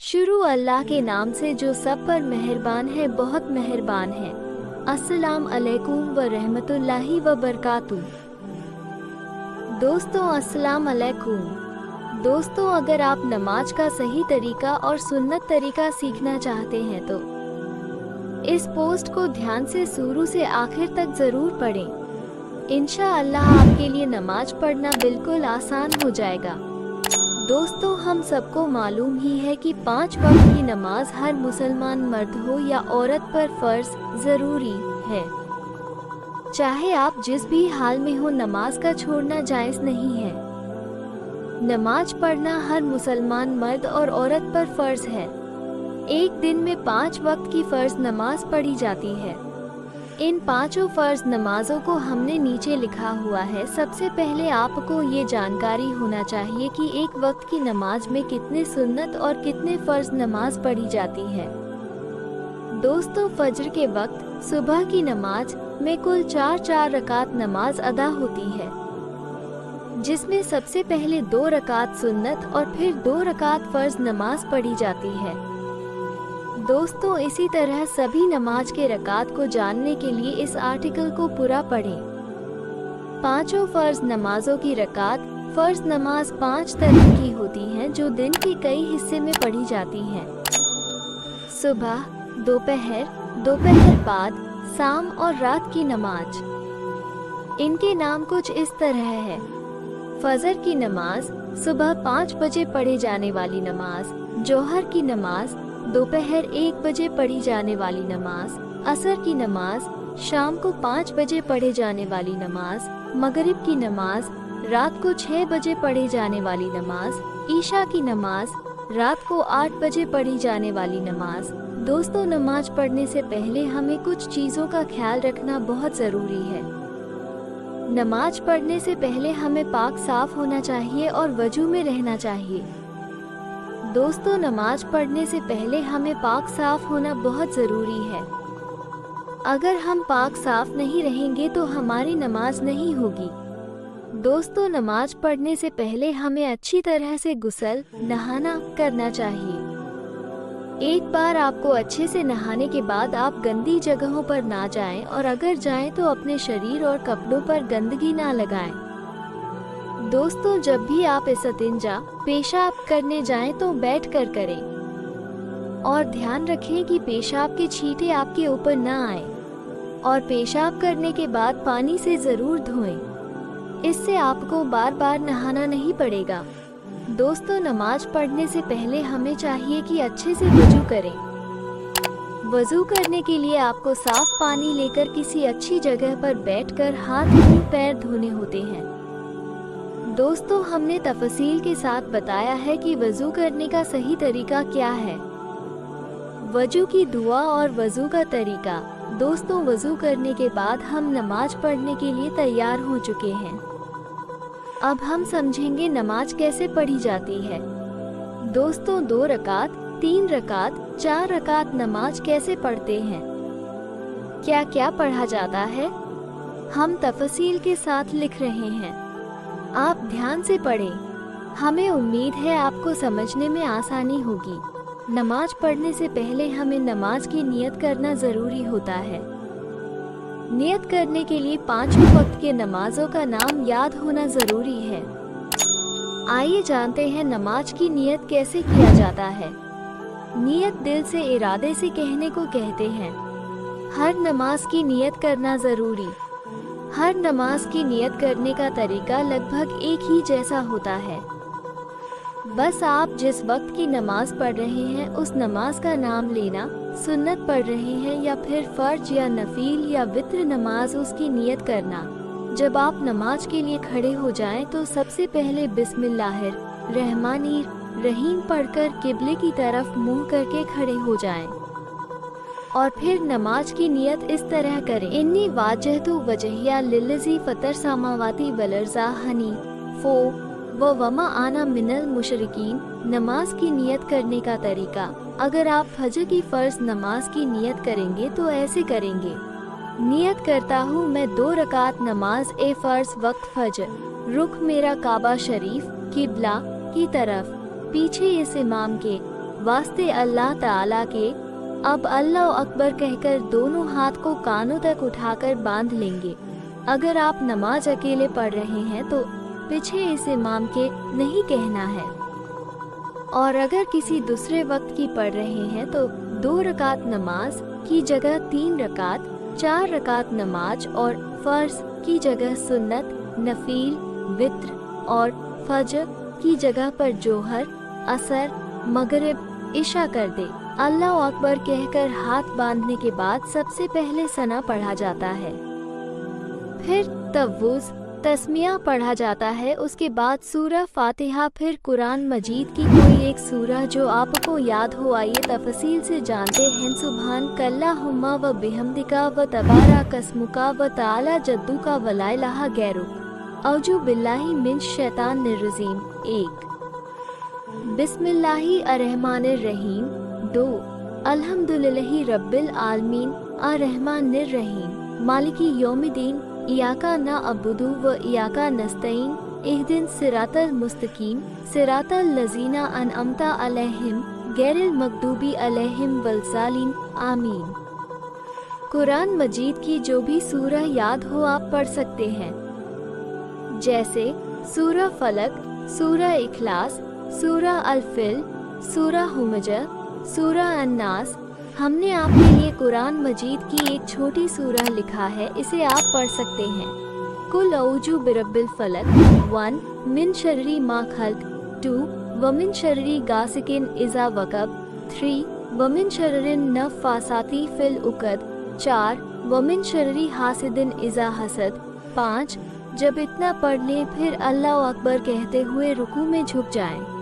शुरू अल्लाह के नाम से जो सब पर मेहरबान है, बहुत मेहरबान है। अस्सलाम अलैकुम व रहमतुल्लाहि व बरकातुहू। दोस्तों अस्सलाम अलैकुम। दोस्तों, अगर आप नमाज का सही तरीका और सुन्नत तरीका सीखना चाहते हैं तो इस पोस्ट को ध्यान से शुरू से आखिर तक जरूर पढ़ें। इंशाअल्लाह आपके लिए नमाज पढ़ना बिल्कुल आसान हो जाएगा। दोस्तों, हम सबको मालूम ही है कि 5 वक्त की नमाज हर मुसलमान मर्द हो या औरत पर फर्ज जरूरी है। चाहे आप जिस भी हाल में हो, नमाज का छोड़ना जायज नहीं है। नमाज पढ़ना हर मुसलमान मर्द और औरत पर फर्ज है। एक दिन में 5 वक्त की फर्ज नमाज पढ़ी जाती है। इन 5 फर्ज नमाजों को हमने नीचे लिखा हुआ है। सबसे पहले आपको ये जानकारी होना चाहिए कि एक वक्त की नमाज में कितने सुन्नत और कितने फर्ज नमाज पढ़ी जाती है। दोस्तों, फज्र के वक्त सुबह की नमाज में कुल 4 रकात नमाज अदा होती है, जिसमें सबसे पहले 2 रकात सुन्नत और फिर 2 रकात फर्ज नमाज पढ़ी जाती है। दोस्तों, इसी तरह सभी नमाज के रकात को जानने के लिए इस आर्टिकल को पूरा पढ़ें। 5 फर्ज नमाजों की रकात। फर्ज नमाज 5 तरह की होती हैं जो दिन के कई हिस्से में पढ़ी जाती हैं। सुबह, दोपहर, दोपहर बाद, शाम और रात की नमाज। इनके नाम कुछ इस तरह है। फजर की नमाज सुबह 5 बजे पढ़े जाने वाली नमाज। जोहर की नमाज दोपहर 1 बजे पढ़ी जाने वाली नमाज। असर की नमाज शाम को 5 बजे पढ़े जाने वाली नमाज। मगरिब की नमाज रात को 6 बजे पढ़े जाने वाली नमाज। ईशा की नमाज रात को 8 बजे पढ़ी जाने वाली नमाज। दोस्तों, नमाज पढ़ने से पहले हमें कुछ चीज़ों का ख्याल रखना बहुत ज़रूरी है। नमाज पढ़ने से पहले हमें पाक साफ होना चाहिए और वजू में रहना चाहिए। दोस्तों, नमाज पढ़ने से पहले हमें पाक साफ होना बहुत ज़रूरी है। अगर हम पाक साफ नहीं रहेंगे तो हमारी नमाज नहीं होगी। दोस्तों, नमाज पढ़ने से पहले हमें अच्छी तरह से गुस्ल नहाना करना चाहिए। एक बार आपको अच्छे से नहाने के बाद आप गंदी जगहों पर ना जाएं, और अगर जाएं तो अपने शरीर और कपड़ों पर गंदगी ना लगाएं। दोस्तों, जब भी आप इस्तिंजा पेशाब करने जाएं तो बैठ कर करें, और ध्यान रखें कि पेशाब के छींटे आपके ऊपर ना आए, और पेशाब करने के बाद पानी से ज़रूर धोएं। इससे आपको बार बार नहाना नहीं पड़ेगा। दोस्तों, नमाज पढ़ने से पहले हमें चाहिए कि अच्छे से वजू करें। वजू करने के लिए आपको साफ पानी लेकर किसी अच्छी जगह पर बैठकर हाथ मुंह पैर धोने होते हैं। दोस्तों, हमने तफसील के साथ बताया है कि वजू करने का सही तरीका क्या है। वजू की दुआ और वजू का तरीका। दोस्तों, वजू करने के बाद हम नमाज पढ़ने के लिए तैयार हो चुके हैं। अब हम समझेंगे नमाज कैसे पढ़ी जाती है। दोस्तों, 2 रकात, 3 रकात, 4 रकात नमाज कैसे पढ़ते हैं, क्या क्या पढ़ा जाता है, हम तफसील के साथ लिख रहे हैं। आप ध्यान से पढ़ें। हमें उम्मीद है आपको समझने में आसानी होगी। नमाज पढ़ने से पहले हमें नमाज की नियत करना ज़रूरी होता है। नियत करने के लिए 5 वक्त के नमाजों का नाम याद होना ज़रूरी है। आइए जानते हैं नमाज की नियत कैसे किया जाता है। नियत दिल से इरादे से कहने को कहते हैं। हर नमाज की नियत करना ज़रूरी। हर नमाज की नियत करने का तरीका लगभग एक ही जैसा होता है। बस आप जिस वक्त की नमाज पढ़ रहे हैं उस नमाज का नाम लेना, सुन्नत पढ़ रहे हैं या फिर फर्ज या नफील या वित्र नमाज, उसकी नियत करना। जब आप नमाज के लिए खड़े हो जाएं तो सबसे पहले बिस्मिल्लाहिर रहमानिर रहीम पढ़कर किबले की तरफ मुंह करके खड़े हो जाएं। और फिर नमाज की नियत इस तरह करें। इन्नी वाजहतु वजहिया लिल्लज़ी फतर समावाती वलर्ज़ा हनी फो व वमा आना मिनल मुशरिकीन। नमाज की नियत करने का तरीका। अगर आप फजर की फ़र्ज नमाज की नियत करेंगे तो ऐसे करेंगे। नियत करता हूँ मैं 2 रकात नमाज ए फ़र्ज वक्त फजर। रुख मेरा काबा शरीफ किबला की तरफ, पीछे इस इमाम के वास्ते अल्लाह ताला के। अब अल्लाह अकबर कहकर दोनों हाथ को कानों तक उठाकर बांध लेंगे। अगर आप नमाज अकेले पढ़ रहे हैं तो पीछे इस इमाम के नहीं कहना है, और अगर किसी दूसरे वक्त की पढ़ रहे हैं तो 2 रकात नमाज की जगह 3 रकात, 4 रकात नमाज और फर्ज की जगह सुन्नत, नफील, वित्र और फजर की जगह पर जोहर, असर, मगरिब, इशा कर दे। अल्लाह अकबर कहकर हाथ बांधने के बाद सबसे पहले सना पढ़ा जाता है, फिर तवुज़, तस्मिया पढ़ा जाता है, उसके बाद सूरह फातिहा, फिर कुरान मजीद की कोई एक सूरह जो आपको याद हो। आइए तफसील से जानते हैं। सुभान कल्लाहुम्मा व बिहम्दिका व तबारक अस्मुका व ताला जद्दुका व ला इलाहा गैरुक। औजु बिल्लाहि मिन शैतानिर रजीम। 1 बिस्मिल्लाहिर्रहमानिर्रहीम। 2 अल्हम्दुलिल्लाहि रब्बिल आलमीन अर्रहमानिर रहीम मालिकी यौमिद्दीन इयाका नअबुदु व इयाका नस्तईन इहदिन सिरातल मुस्तकीम सिरातल लज़ीना अनअमता अलैहिम गैरिल मग़दूबी अलैहिम वलज़ालिन आमीन। कुरान मजीद की जो भी सूरह याद हो आप पढ़ सकते हैं, जैसे सूरह फलक, सूरह इखलास, सूरह अल-फिल, सूरह हुमज़ा, सूरह अन्नास। हमने आपके लिए कुरान मजीद की एक छोटी सूरह लिखा है, इसे आप पढ़ सकते हैं। कुल औजु बिरब्बिल फलक। 1 मिन शर्री मा खल्क। 2 व मिन शर्री गासिकिन इज़ा वक़ब। 3 व मिन शर्रिन नफ़्फ़ासाती फ़िल उक़द। 4 व मिन शर्री हासिदिन इज़ा हसद। 5 जब इतना पढ़ लें फिर अल्लाह अकबर कहते हुए रुकू में झुक जाएं।